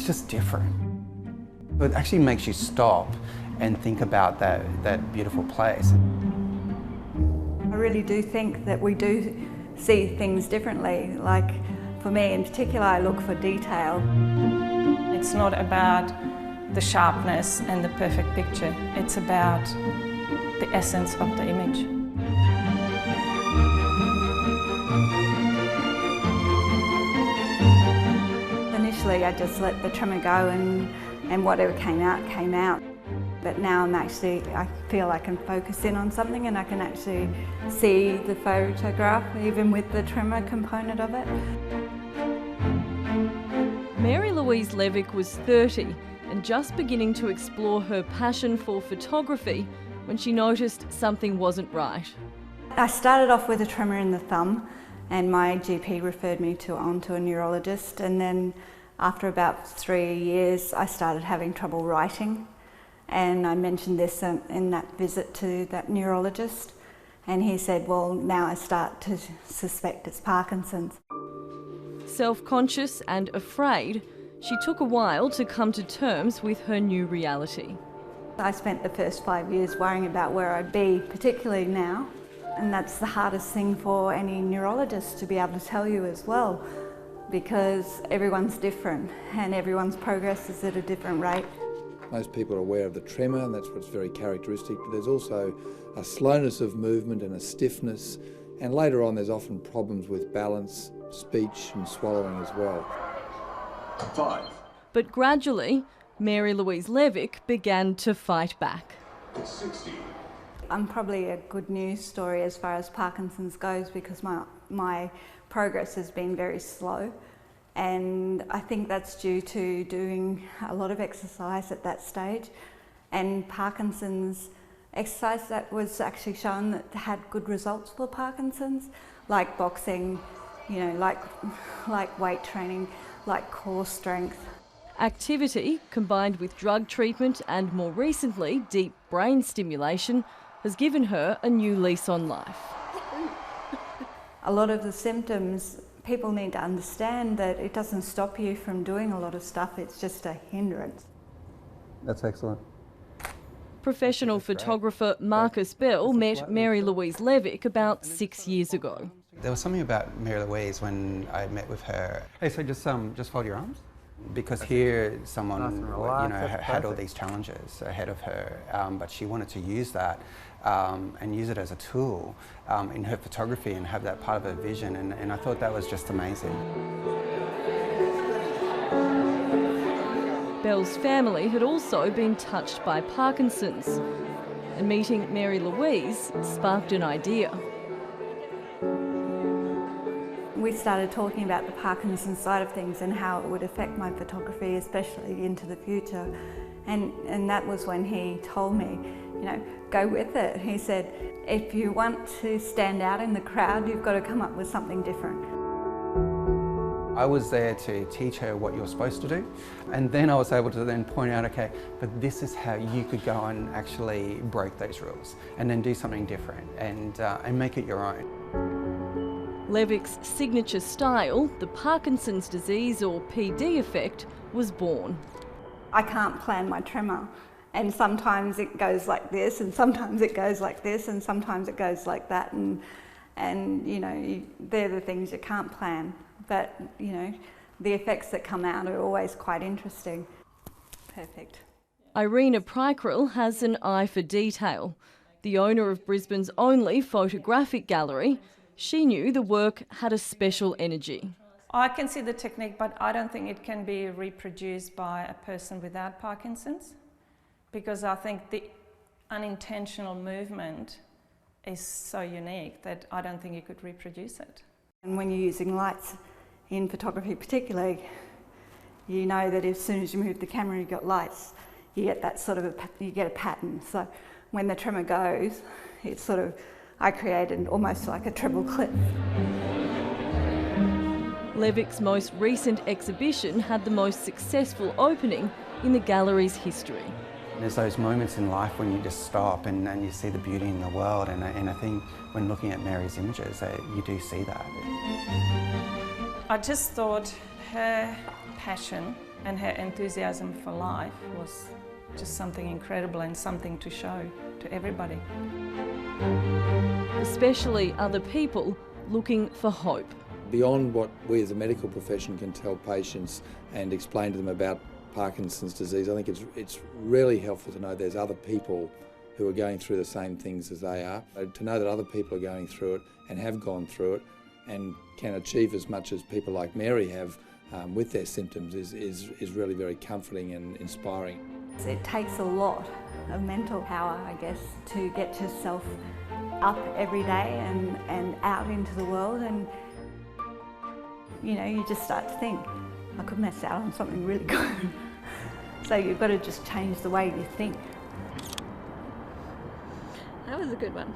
it's just different. It actually makes you stop and think about that beautiful place. I really do think that we do see things differently. Like for me in particular, I look for detail. It's not about the sharpness and the perfect picture. It's about the essence of the image. Initially, I just let the trimmer go and whatever came out, came out. But now I feel I can focus in on something and I can actually see the photograph, even with the trimmer component of it. Mary-Louise Levick was 30 and just beginning to explore her passion for photography when she noticed something wasn't right. I started off with a tremor in the thumb and my GP referred me on to a neurologist, and then after about 3 years I started having trouble writing, and I mentioned this in that visit to that neurologist, and he said, well, now I start to suspect it's Parkinson's. Self-conscious and afraid, she took a while to come to terms with her new reality. I spent the first 5 years worrying about where I'd be, particularly now, and that's the hardest thing for any neurologist to be able to tell you as well, because everyone's different and everyone's progress is at a different rate. Most people are aware of the tremor, and that's what's very characteristic, but there's also a slowness of movement and a stiffness, and later on there's often problems with balance, speech and swallowing as well. 5. But gradually, Mary-Louise Levick began to fight back. 60. I'm probably a good news story as far as Parkinson's goes, because my progress has been very slow, and I think that's due to doing a lot of exercise at that stage, and Parkinson's exercise that was actually shown that had good results for Parkinson's, like boxing, you know, like weight training, like core strength. Activity, combined with drug treatment and more recently deep brain stimulation, has given her a new lease on life. A lot of the symptoms, people need to understand that it doesn't stop you from doing a lot of stuff, it's just a hindrance. That's excellent. Professional photographer Marcus Bell met Mary-Louise Levick about 6 years ago. There was something about Mary-Louise when I met with her. Hey, so just fold your arms. Because here someone had all these challenges ahead of her, but she wanted to use that and use it as a tool in her photography and have that part of her vision, and I thought that was just amazing. Bell's family had also been touched by Parkinson's, and meeting Mary-Louise sparked an idea. We started talking about the Parkinson's side of things and how it would affect my photography, especially into the future. And that was when he told me, you know, go with it. He said, if you want to stand out in the crowd, you've got to come up with something different. I was there to teach her what you're supposed to do, and then I was able to then point out, okay, but this is how you could go and actually break those rules and then do something different and make it your own. Levick's signature style, the Parkinson's disease or PD effect, was born. I can't plan my tremor, and sometimes it goes like this, and sometimes it goes like this, and sometimes it goes like that, and you know, they're the things you can't plan. But you know, the effects that come out are always quite interesting. Perfect. Irina Prykril has an eye for detail. The owner of Brisbane's only photographic gallery, she knew the work had a special energy. I can see the technique, but I don't think it can be reproduced by a person without Parkinson's, because I think the unintentional movement is so unique that I don't think you could reproduce it. And when you're using lights in photography particularly, you know that as soon as you move the camera, you've got lights, you get that sort of you get a pattern. So when the tremor goes, it's sort of, I created almost like a treble clip. Levick's most recent exhibition had the most successful opening in the gallery's history. There's those moments in life when you just stop and you see the beauty in the world, and I think when looking at Mary's images, you do see that. I just thought her passion And her enthusiasm for life was just something incredible and something to show to everybody. Especially other people looking for hope. Beyond what we as a medical profession can tell patients and explain to them about Parkinson's disease, I think it's really helpful to know there's other people who are going through the same things as they are. To know that other people are going through it and have gone through it and can achieve as much as people like Mary have with their symptoms is really very comforting and inspiring. It takes a lot of mental power, I guess, to get yourself up every day and out into the world, and you know, you just start to think, I could miss out on something really good. So you've got to just change the way you think. That was a good one.